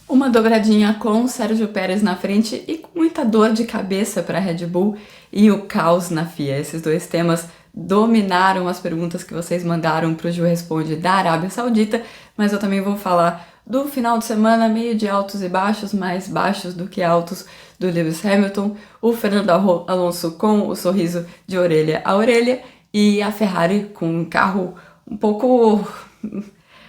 Uma dobradinha com o Sérgio Pérez na frente e com muita dor de cabeça para a Red Bull e o caos na FIA. Esses dois temas dominaram as perguntas que vocês mandaram para o Ju Responde da Arábia Saudita, mas eu também vou falar do final de semana, meio de altos e baixos, mais baixos do que altos, do Lewis Hamilton, o Fernando Alonso com o sorriso de orelha a orelha e a Ferrari com um carro um pouco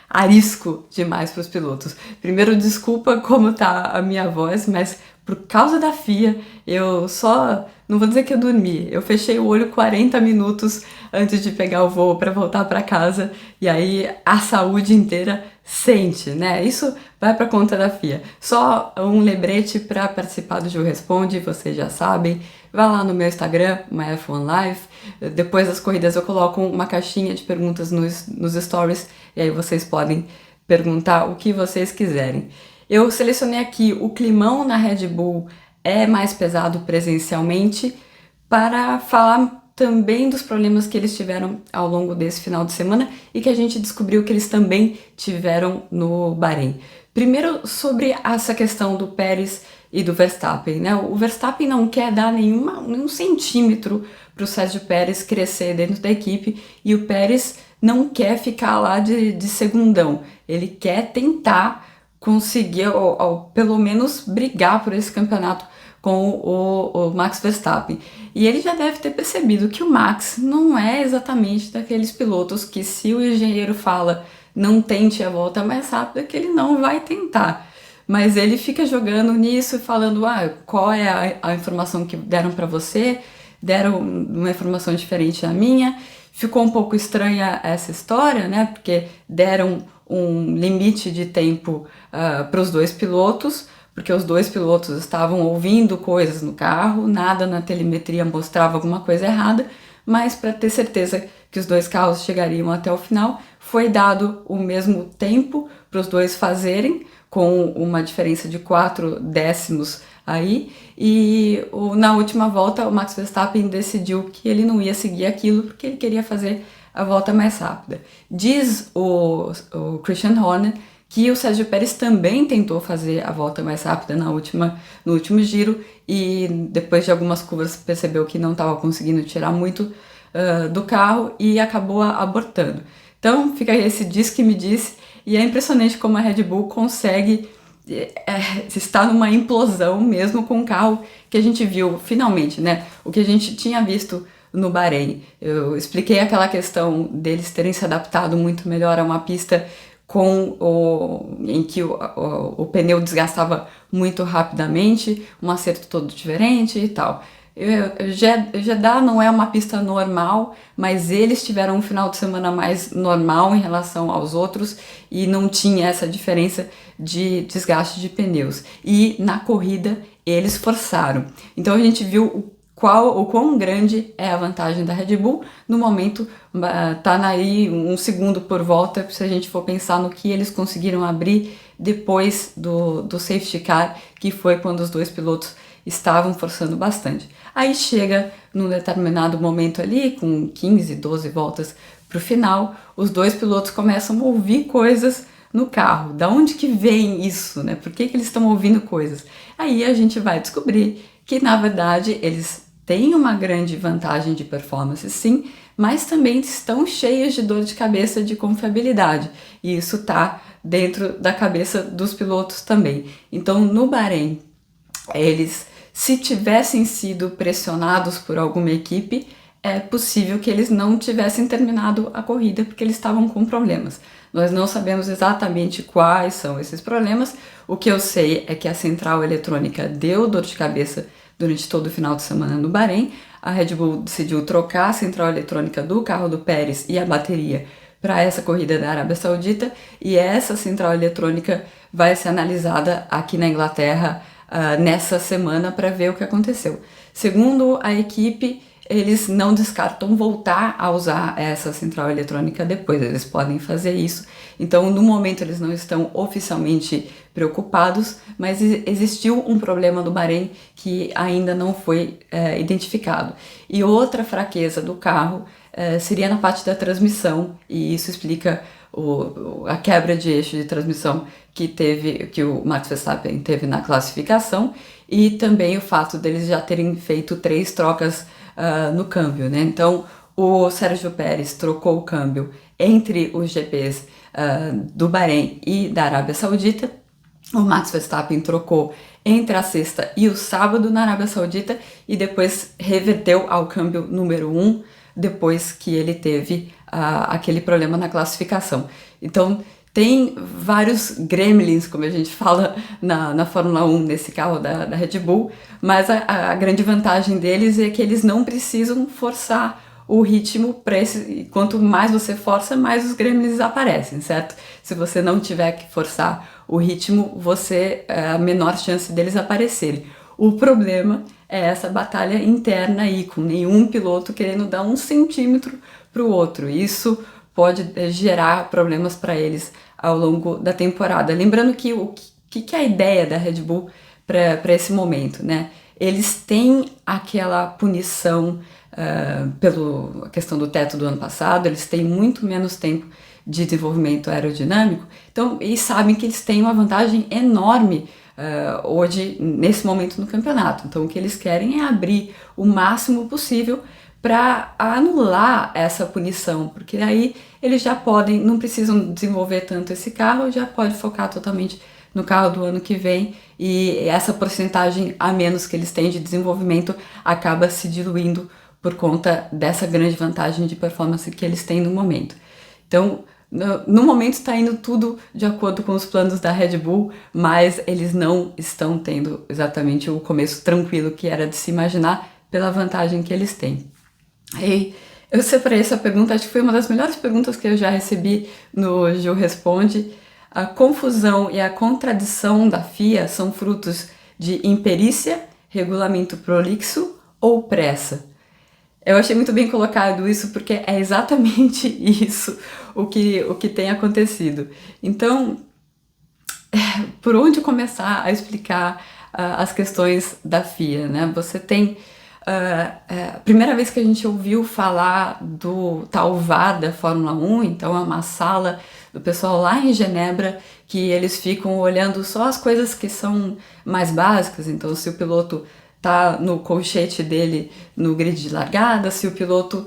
arisco demais para os pilotos. Primeiro, desculpa como tá a minha voz, mas por causa da FIA, eu só... Não vou dizer que eu dormi, eu fechei o olho 40 minutos antes de pegar o voo para voltar para casa, e aí a saúde inteira sente, né? Isso vai para conta da FIA. Só um lembrete para participar do Ju Responde, vocês já sabem. Vai lá no meu Instagram, MyF1Life. Depois das corridas eu coloco uma caixinha de perguntas nos stories, e aí vocês podem perguntar o que vocês quiserem. Eu selecionei aqui o climão na Red Bull é mais pesado presencialmente para falar também dos problemas que eles tiveram ao longo desse final de semana e que a gente descobriu que eles também tiveram no Bahrein. Primeiro, sobre essa questão do Pérez e do Verstappen, né? O Verstappen não quer dar nenhum centímetro para o Sérgio Pérez crescer dentro da equipe e o Pérez não quer ficar lá de segundão. Ele quer tentar conseguir, ou pelo menos brigar por esse campeonato com o Max Verstappen. E ele já deve ter percebido que o Max não é exatamente daqueles pilotos que, se o engenheiro fala não tente a volta mais rápida, que ele não vai tentar. Mas ele fica jogando nisso e falando, qual é a informação que deram para você? Deram uma informação diferente da minha. Ficou um pouco estranha essa história, né? Porque deram um limite de tempo para os dois pilotos, porque os dois pilotos estavam ouvindo coisas no carro, nada na telemetria mostrava alguma coisa errada, mas para ter certeza que os dois carros chegariam até o final, foi dado o mesmo tempo para os dois fazerem, com uma diferença de 4 décimos aí, e na última volta o Max Verstappen decidiu que ele não ia seguir aquilo porque ele queria fazer a volta mais rápida. Diz o Christian Horner que o Sérgio Pérez também tentou fazer a volta mais rápida no último giro e depois de algumas curvas percebeu que não estava conseguindo tirar muito do carro e acabou abortando. Então fica esse diz que me disse, e é impressionante como a Red Bull consegue estar numa implosão mesmo com um carro que a gente viu finalmente, né? O que a gente tinha visto no Bahrein. Eu expliquei aquela questão deles terem se adaptado muito melhor a uma pista em que o pneu desgastava muito rapidamente, um acerto todo diferente e tal. Jeddah não é uma pista normal, mas eles tiveram um final de semana mais normal em relação aos outros e não tinha essa diferença de desgaste de pneus. E na corrida eles forçaram. Então a gente viu o quão grande é a vantagem da Red Bull. No momento tá aí 1 segundo por volta, se a gente for pensar no que eles conseguiram abrir depois do safety car, que foi quando os dois pilotos estavam forçando bastante. Aí chega num determinado momento ali, com 15, 12 voltas para o final, os dois pilotos começam a ouvir coisas no carro. Da onde que vem isso, né? Por que eles estão ouvindo coisas? Aí a gente vai descobrir que, na verdade, eles têm uma grande vantagem de performance, sim, mas também estão cheios de dor de cabeça de confiabilidade. E isso está dentro da cabeça dos pilotos também. Então, no Bahrein, eles, se tivessem sido pressionados por alguma equipe, é possível que eles não tivessem terminado a corrida porque eles estavam com problemas. Nós não sabemos exatamente quais são esses problemas. O que eu sei é que a central eletrônica deu dor de cabeça durante todo o final de semana no Bahrein. A Red Bull decidiu trocar a central eletrônica do carro do Pérez e a bateria para essa corrida da Arábia Saudita, e essa central eletrônica vai ser analisada aqui na Inglaterra nessa semana para ver o que aconteceu. Segundo a equipe, eles não descartam voltar a usar essa central eletrônica depois, eles podem fazer isso. Então, no momento, eles não estão oficialmente preocupados, mas existiu um problema no Bahrein que ainda não foi identificado. E outra fraqueza do carro seria na parte da transmissão, e isso explica a quebra de eixo de transmissão que o Max Verstappen teve na classificação, e também o fato deles já terem feito 3 trocas no câmbio, né? Então o Sérgio Pérez trocou o câmbio entre os GPs do Bahrein e da Arábia Saudita. O Max Verstappen trocou entre a sexta e o sábado na Arábia Saudita e depois reverteu ao câmbio número 1 depois que ele teve aquele problema na classificação. Então tem vários gremlins, como a gente fala na Fórmula 1, nesse carro da Red Bull, mas a grande vantagem deles é que eles não precisam forçar o ritmo para esse. Quanto mais você força, mais os gremlins aparecem, certo? Se você não tiver que forçar o ritmo, você a menor chance deles aparecerem. O problema é essa batalha interna aí, com nenhum piloto querendo dar 1 centímetro para o outro. Isso pode gerar problemas para eles ao longo da temporada. Lembrando que o que é a ideia da Red Bull para esse momento, né? Eles têm aquela punição pela questão do teto do ano passado, eles têm muito menos tempo de desenvolvimento aerodinâmico, então, e sabem que eles têm uma vantagem enorme hoje, nesse momento no campeonato. Então, o que eles querem é abrir o máximo possível para anular essa punição, porque aí eles já podem, não precisam desenvolver tanto esse carro, já pode focar totalmente no carro do ano que vem, e essa porcentagem a menos que eles têm de desenvolvimento acaba se diluindo por conta dessa grande vantagem de performance que eles têm no momento. Então, no momento está indo tudo de acordo com os planos da Red Bull, mas eles não estão tendo exatamente o começo tranquilo que era de se imaginar pela vantagem que eles têm. E eu separei essa pergunta, acho que foi uma das melhores perguntas que eu já recebi no Gil Responde. A confusão e a contradição da FIA são frutos de imperícia, regulamento prolixo ou pressa? Eu achei muito bem colocado isso, porque é exatamente isso o que tem acontecido. Então, por onde começar a explicar as questões da FIA, né? Você tem a primeira vez que a gente ouviu falar do tal VAR da Fórmula 1, então é uma sala do pessoal lá em Genebra, que eles ficam olhando só as coisas que são mais básicas. Então, se o piloto tá no colchete dele no grid de largada, se o piloto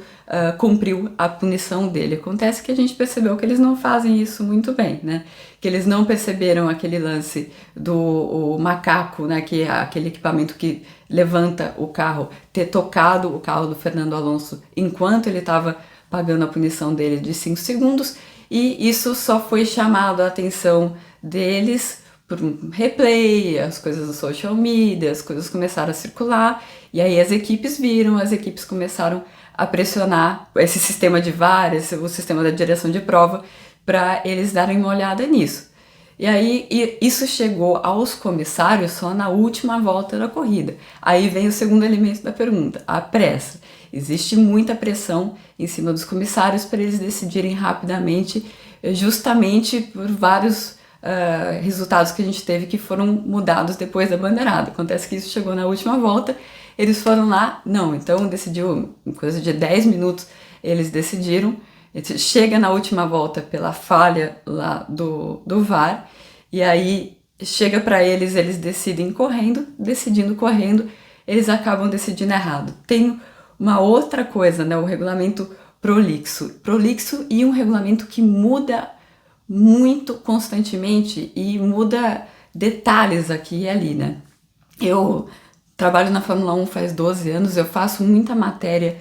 cumpriu a punição dele. Acontece que a gente percebeu que eles não fazem isso muito bem, né? Que eles não perceberam aquele lance do macaco, né? Que é aquele equipamento que levanta o carro, ter tocado o carro do Fernando Alonso enquanto ele estava pagando a punição dele de 5 segundos, e isso só foi chamado a atenção deles por um replay, as coisas do social media, as coisas começaram a circular, e aí as equipes viram, as equipes começaram a pressionar esse sistema de VAR, o sistema da direção de prova, para eles darem uma olhada nisso. E aí isso chegou aos comissários só na última volta da corrida. Aí vem o segundo elemento da pergunta, a pressa. Existe muita pressão em cima dos comissários para eles decidirem rapidamente, justamente por vários resultados que a gente teve que foram mudados depois da bandeirada. Acontece que isso chegou na última volta, eles foram lá, não, então decidiu, em coisa de 10 minutos, eles decidiram, chega na última volta pela falha lá do VAR, e aí chega para eles, eles decidem correndo, decidindo correndo, eles acabam decidindo errado. Tem uma outra coisa, né, o regulamento prolixo e um regulamento que muda muito constantemente e muda detalhes aqui e ali, né? Eu trabalho na Fórmula 1 faz 12 anos, eu faço muita matéria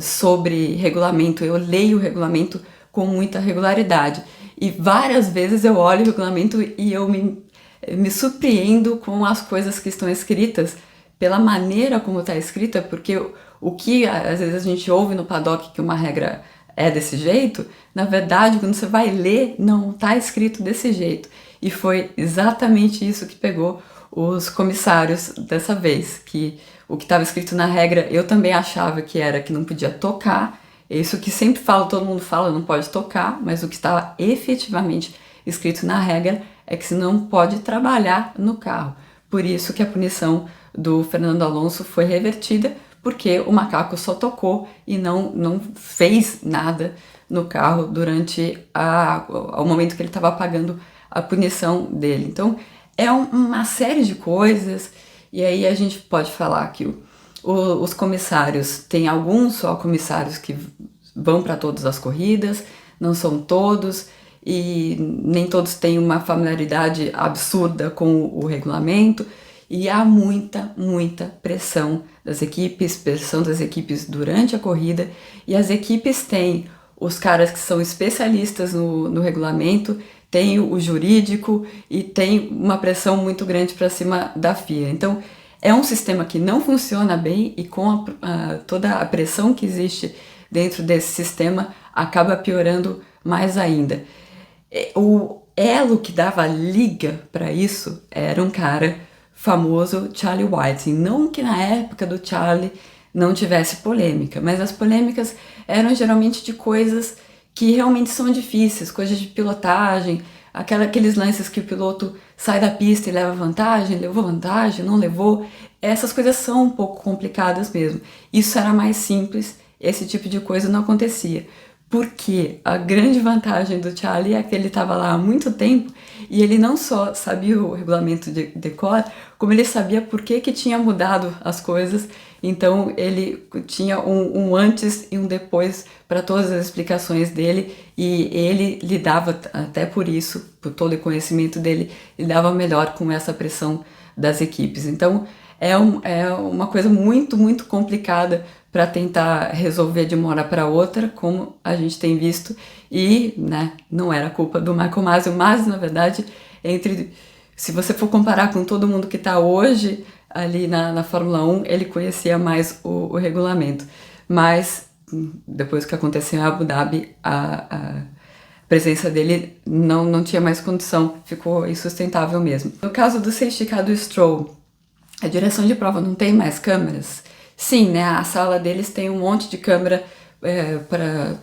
sobre regulamento, eu leio o regulamento com muita regularidade, e várias vezes eu olho o regulamento e eu me surpreendo com as coisas que estão escritas, pela maneira como está escrita, porque o que às vezes a gente ouve no paddock que uma regra é desse jeito, na verdade, quando você vai ler, não está escrito desse jeito. E foi exatamente isso que pegou os comissários dessa vez, que o que estava escrito na regra, eu também achava que era que não podia tocar, isso que sempre falo, todo mundo fala, não pode tocar, mas o que estava efetivamente escrito na regra é que você não pode trabalhar no carro. Por isso que a punição do Fernando Alonso foi revertida, porque o macaco só tocou e não fez nada no carro durante o momento que ele estava pagando a punição dele. Então, é uma série de coisas, e aí a gente pode falar que os comissários, tem alguns só comissários que vão para todas as corridas, não são todos, e nem todos têm uma familiaridade absurda com o regulamento, e há muita pressão das equipes durante a corrida, e as equipes têm os caras que são especialistas no regulamento, tem o jurídico e tem uma pressão muito grande para cima da FIA. Então, é um sistema que não funciona bem, e com toda a pressão que existe dentro desse sistema, acaba piorando mais ainda. O elo que dava liga para isso era um cara famoso, Charlie Whiting. Não que na época do Charlie não tivesse polêmica, mas as polêmicas eram geralmente de coisas que realmente são difíceis, coisas de pilotagem, aqueles lances que o piloto sai da pista e leva vantagem, levou vantagem, não levou. Essas coisas são um pouco complicadas mesmo. Isso era mais simples, esse tipo de coisa não acontecia. Porque a grande vantagem do Charlie é que ele estava lá há muito tempo e ele não só sabia o regulamento de cor, como ele sabia por que tinha mudado as coisas. Então ele tinha um antes e um depois para todas as explicações dele, e ele lidava, até por isso, por todo o conhecimento dele, lidava melhor com essa pressão das equipes. Então é uma coisa muito complicada para tentar resolver de uma hora para outra, como a gente tem visto, e né, não era culpa do Michael Masi, mas na verdade, se você for comparar com todo mundo que está hoje ali na Fórmula 1, ele conhecia mais o regulamento. Mas depois que aconteceu em Abu Dhabi, a presença dele não tinha mais condição, ficou insustentável mesmo. No caso do safety car do Stroll, a direção de prova não tem mais câmeras? Sim, né? A sala deles tem um monte de câmera para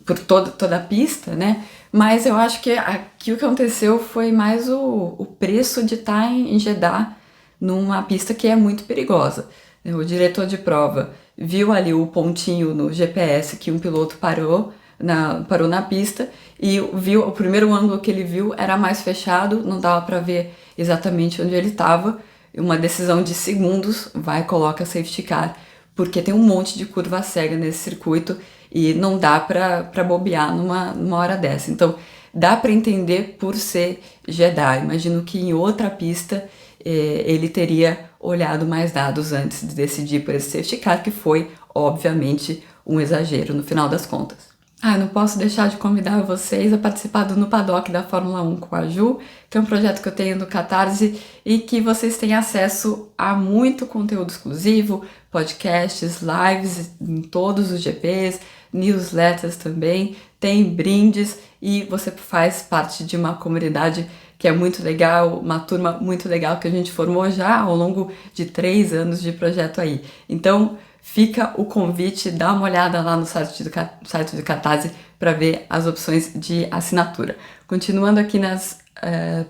por toda a pista, né? Mas eu acho que aqui o que aconteceu foi mais o preço de estar em Jeddah, numa pista que é muito perigosa. O diretor de prova viu ali o pontinho no GPS que um piloto parou na pista, e viu, o primeiro ângulo que ele viu era mais fechado, não dava para ver exatamente onde ele estava. Uma decisão de segundos, vai e coloca safety car, porque tem um monte de curva cega nesse circuito e não dá para bobear numa hora dessa. Então, dá para entender por ser Jeddah. Imagino que em outra pista ele teria olhado mais dados antes de decidir por esse safety car, que foi, obviamente, um exagero no final das contas. Eu não posso deixar de convidar vocês a participar do No Paddock da Fórmula 1 com a Ju, que é um projeto que eu tenho no Catarse, e que vocês têm acesso a muito conteúdo exclusivo, podcasts, lives em todos os GPs, newsletters também, tem brindes, e você faz parte de uma comunidade que é muito legal, uma turma muito legal que a gente formou já ao longo de 3 anos de projeto aí. Então, fica o convite, dá uma olhada lá no site do Catarse para ver as opções de assinatura. Continuando aqui nas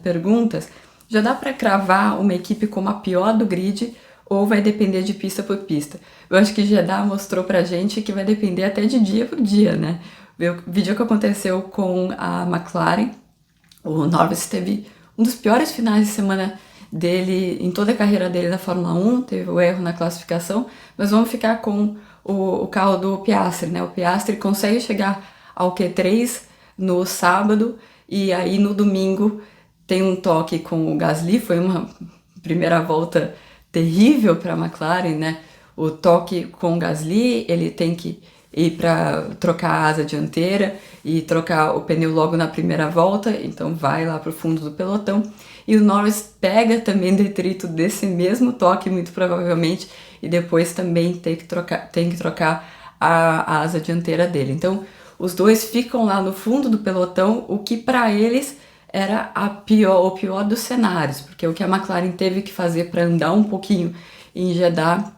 perguntas, já dá para cravar uma equipe como a pior do grid ou vai depender de pista por pista? Eu acho que Jeddah mostrou pra gente que vai depender até de dia por dia, né? O vídeo que aconteceu com a McLaren, o Norris teve um dos piores finais de semana dele, em toda a carreira dele na Fórmula 1, teve o erro na classificação, mas vamos ficar com o carro do Piastri, né? O Piastri consegue chegar ao Q3 no sábado, e aí no domingo tem um toque com o Gasly, foi uma primeira volta terrível para a McLaren, né? O toque com o Gasly, ele tem que ir para trocar a asa dianteira e trocar o pneu logo na primeira volta, então vai lá para o fundo do pelotão. E o Norris pega também detrito desse mesmo toque, muito provavelmente, e depois também tem que trocar a asa dianteira dele. Então, os dois ficam lá no fundo do pelotão, o que para eles era o pior dos cenários, porque o que a McLaren teve que fazer para andar um pouquinho em Jeddah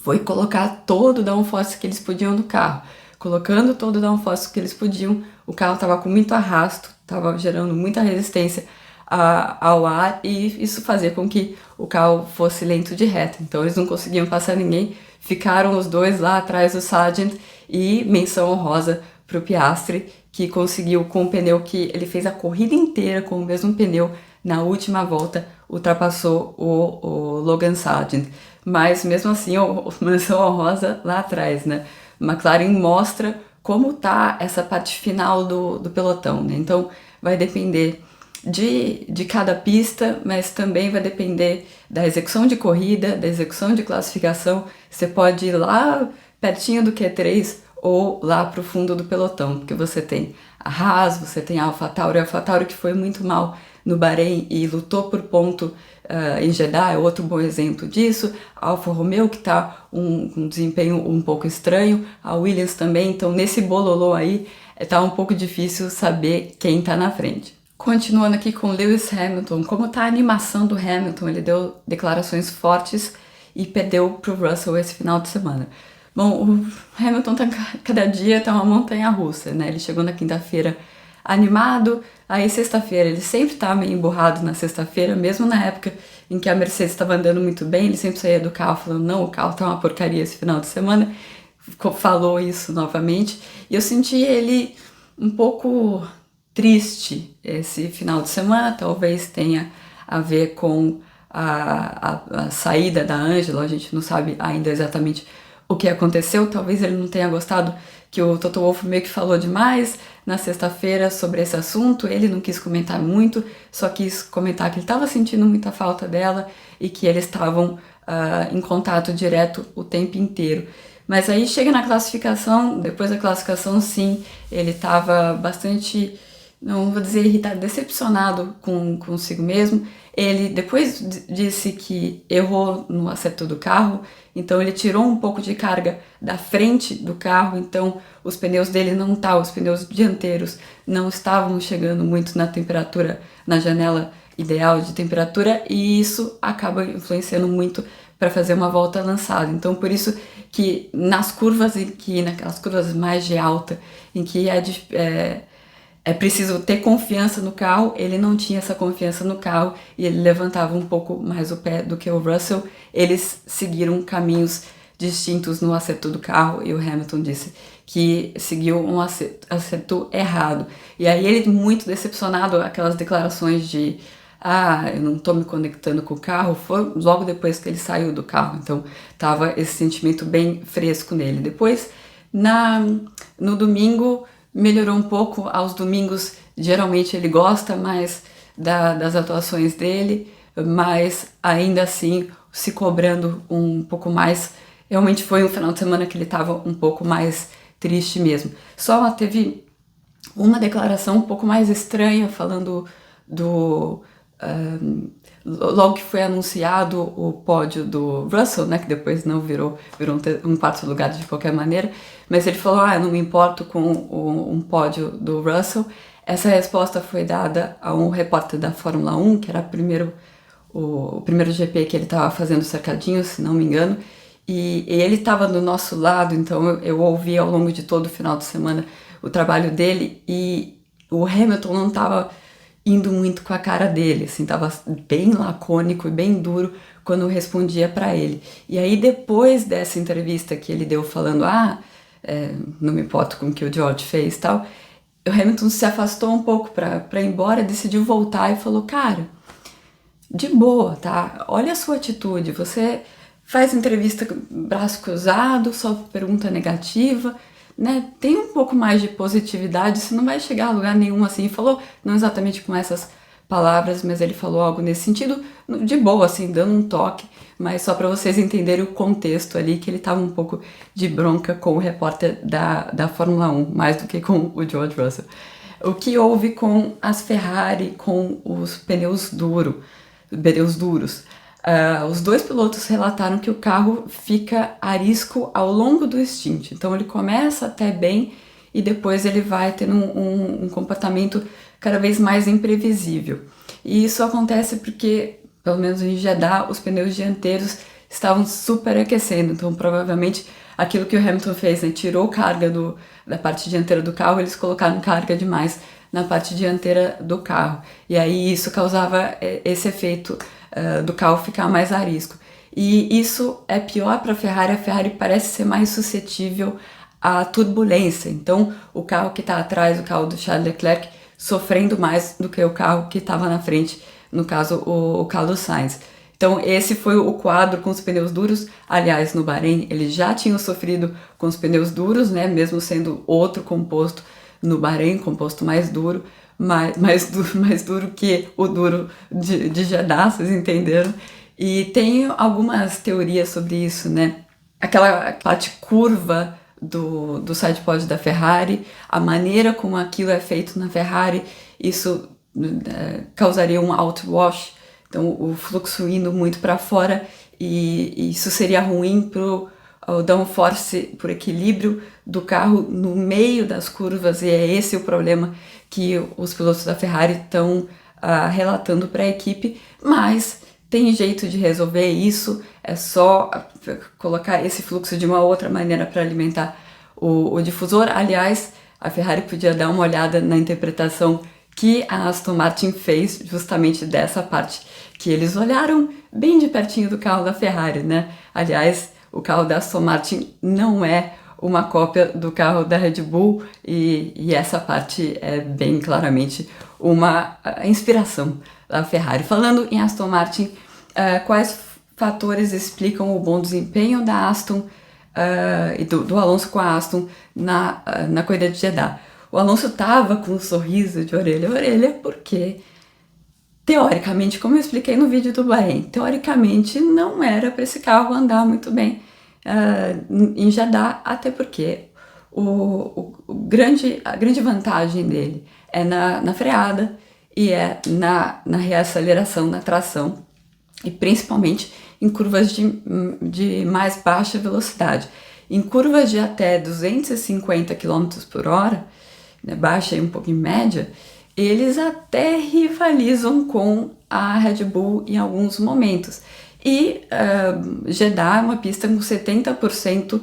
foi colocar todo o downforce que eles podiam no carro. Colocando todo o downforce que eles podiam, o carro estava com muito arrasto, estava gerando muita resistência ao ar, e isso fazia com que o carro fosse lento de reta. Então eles não conseguiam passar ninguém, ficaram os dois lá atrás do Sargent, E menção honrosa para o Piastri, que conseguiu, com o pneu que ele fez a corrida inteira com o mesmo pneu, na última volta ultrapassou o Logan Sargent. Mas mesmo assim, o menção honrosa lá atrás, né? McLaren mostra como tá essa parte final do pelotão, né? Então vai depender de cada pista, mas também vai depender da execução de corrida, da execução de classificação. Você pode ir lá pertinho do Q3 ou lá pro fundo do pelotão, porque você tem a Haas, você tem a AlphaTauri que foi muito mal no Bahrein e lutou por ponto em Jeddah, é outro bom exemplo disso. A Alfa Romeo, que tá um desempenho um pouco estranho, a Williams também, então nesse bololô aí tá um pouco difícil saber quem tá na frente. Continuando aqui com Lewis Hamilton, como tá a animação do Hamilton, ele deu declarações fortes e perdeu pro Russell esse final de semana. Bom, o Hamilton cada dia tá uma montanha-russa, né? Ele chegou na quinta-feira animado, aí sexta-feira ele sempre tá meio emburrado na sexta-feira, mesmo na época em que a Mercedes estava andando muito bem, ele sempre saía do carro falando, não, o carro tá uma porcaria esse final de semana, falou isso novamente, e eu senti ele um pouco triste esse final de semana, talvez tenha a ver com a saída da Ângela, a gente não sabe ainda exatamente o que aconteceu, talvez ele não tenha gostado que o Toto Wolff meio que falou demais na sexta-feira sobre esse assunto, ele não quis comentar muito, só quis comentar que ele estava sentindo muita falta dela e que eles estavam em contato direto o tempo inteiro. Mas aí chega na classificação, depois da classificação sim, ele estava bastante, não vou dizer irritado, decepcionado consigo mesmo. Ele depois disse que errou no acerto do carro, então ele tirou um pouco de carga da frente do carro, então os pneus dele os pneus dianteiros não estavam chegando muito na temperatura, na janela ideal de temperatura, e isso acaba influenciando muito para fazer uma volta lançada. Então por isso que naquelas curvas mais de alta, em que é preciso ter confiança no carro, ele não tinha essa confiança no carro e ele levantava um pouco mais o pé do que o Russell. Eles seguiram caminhos distintos no acerto do carro e o Hamilton disse que seguiu um acerto errado. E aí ele, muito decepcionado, aquelas declarações de eu não tô me conectando com o carro, foi logo depois que ele saiu do carro, então tava esse sentimento bem fresco nele. Depois, no domingo, melhorou um pouco. Aos domingos, geralmente ele gosta mais das atuações dele, mas ainda assim se cobrando um pouco mais. Realmente foi um final de semana que ele estava um pouco mais triste mesmo. Só teve uma declaração um pouco mais estranha falando logo que foi anunciado o pódio do Russell, né, que depois não virou um quarto lugar de qualquer maneira, mas ele falou, eu não me importo com um pódio do Russell. Essa resposta foi dada a um repórter da Fórmula 1, que era o primeiro GP que ele estava fazendo cercadinho, se não me engano, e ele estava do nosso lado, então eu ouvi ao longo de todo o final de semana o trabalho dele, e o Hamilton não estava indo muito com a cara dele, assim, tava bem lacônico e bem duro quando respondia para ele. E aí depois dessa entrevista que ele deu falando, não me importo com o que o George fez e tal, o Hamilton se afastou um pouco para ir embora, decidiu voltar e falou, cara, de boa, tá? Olha a sua atitude, você faz entrevista com braço cruzado, só pergunta negativa, né? Tem um pouco mais de positividade, você não vai chegar a lugar nenhum assim. Falou, não exatamente com essas palavras, mas ele falou algo nesse sentido, de boa, assim, dando um toque, mas só para vocês entenderem o contexto ali, que ele tava um pouco de bronca com o repórter da Fórmula 1, mais do que com o George Russell. O que houve com as Ferrari, com os pneus duros? Os dois pilotos relataram que o carro fica arisco ao longo do stint, então ele começa até bem e depois ele vai tendo um comportamento cada vez mais imprevisível. E isso acontece porque, pelo menos em Jeddah, os pneus dianteiros estavam superaquecendo, então provavelmente aquilo que o Hamilton fez, né, tirou carga da parte dianteira do carro, eles colocaram carga demais na parte dianteira do carro, e aí isso causava esse efeito do carro ficar mais arisco. E isso é pior para a Ferrari parece ser mais suscetível a turbulência. Então, o carro que está atrás, o carro do Charles Leclerc, sofrendo mais do que o carro que estava na frente, no caso, o Carlos Sainz. Então, esse foi o quadro com os pneus duros. Aliás, no Bahrein, eles já tinham sofrido com os pneus duros, né? Mesmo sendo outro composto no Bahrein, composto mais duro, mais duro que o duro de Jeddah, vocês entenderam? E tem algumas teorias sobre isso, né? Aquela parte curva do sidepod da Ferrari, a maneira como aquilo é feito na Ferrari, isso causaria um outwash, então o fluxo indo muito para fora, e isso seria ruim para o downforce, por equilíbrio do carro no meio das curvas, e é esse o problema que os pilotos da Ferrari estão relatando para a equipe, mas tem jeito de resolver isso, é só colocar esse fluxo de uma outra maneira para alimentar o difusor. Aliás, a Ferrari podia dar uma olhada na interpretação que a Aston Martin fez justamente dessa parte, que eles olharam bem de pertinho do carro da Ferrari, né? Aliás, o carro da Aston Martin não é uma cópia do carro da Red Bull, e essa parte é bem claramente uma inspiração da Ferrari. Falando em Aston Martin, quais fatores explicam o bom desempenho da Aston e do Alonso com a Aston na corrida de Jeddah? O Alonso estava com um sorriso de orelha a orelha porque, teoricamente, como eu expliquei no vídeo do Bahrein, teoricamente não era para esse carro andar muito bem em Jeddah, até porque a grande vantagem dele é na freada e é na reaceleração, na tração, e principalmente em curvas de mais baixa velocidade. Em curvas de até 250 km por hora, né, baixa e um pouco em média, eles até rivalizam com a Red Bull em alguns momentos. E Jeddah é uma pista com 70%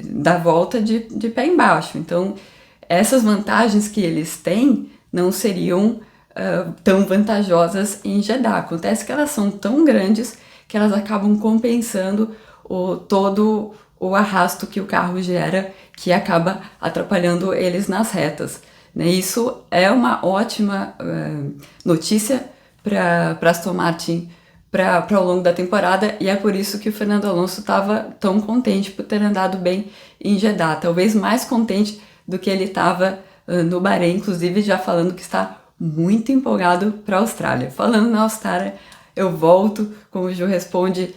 da volta de pé embaixo. Então, essas vantagens que eles têm não seriam tão vantajosas em Jeddah. Acontece que elas são tão grandes que elas acabam compensando todo o arrasto que o carro gera, que acaba atrapalhando eles nas retas, né? Isso é uma ótima notícia para Aston Martin para ao longo da temporada, e é por isso que o Fernando Alonso estava tão contente por ter andado bem em Jeddah, talvez mais contente do que ele estava no Bahrein, inclusive já falando que está muito empolgado para a Austrália. Falando na Austrália, eu volto com o Ju Responde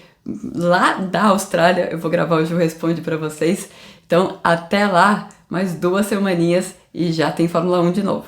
lá da Austrália, eu vou gravar o Ju Responde para vocês. Então, até lá, mais 2 semaninhas e já tem Fórmula 1 de novo.